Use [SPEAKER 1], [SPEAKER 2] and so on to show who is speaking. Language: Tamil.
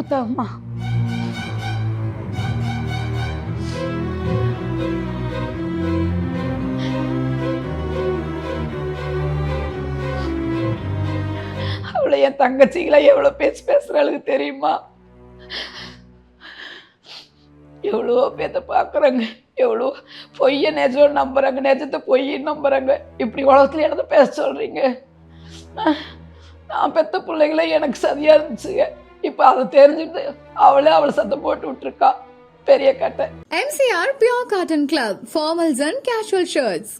[SPEAKER 1] கொடுத்தாங்கம்மா. அவளை என் தங்கச்சிகளை எவ்வளோ பேசுறாளுக்கு தெரியுமா? எவ்வளோ பேத்த பார்க்குறாங்க, எவ்வளோ பொய்யை நிஜம் நம்புறாங்க, நிஜத்தை பொய்ன்னு நம்புறாங்க. இப்படி உலகத்துல எனக்கு பேச சொல்கிறீங்க? நான் பெற்ற பிள்ளைங்களே எனக்கு சரியாக இருந்துச்சுங்க. இப்போ அதை தெரிஞ்சுட்டு அவளை சத்தம் போட்டு விட்டுருக்கா பெரிய கட்டை.
[SPEAKER 2] MCR Pure Cotton Club, formals and casual shirts.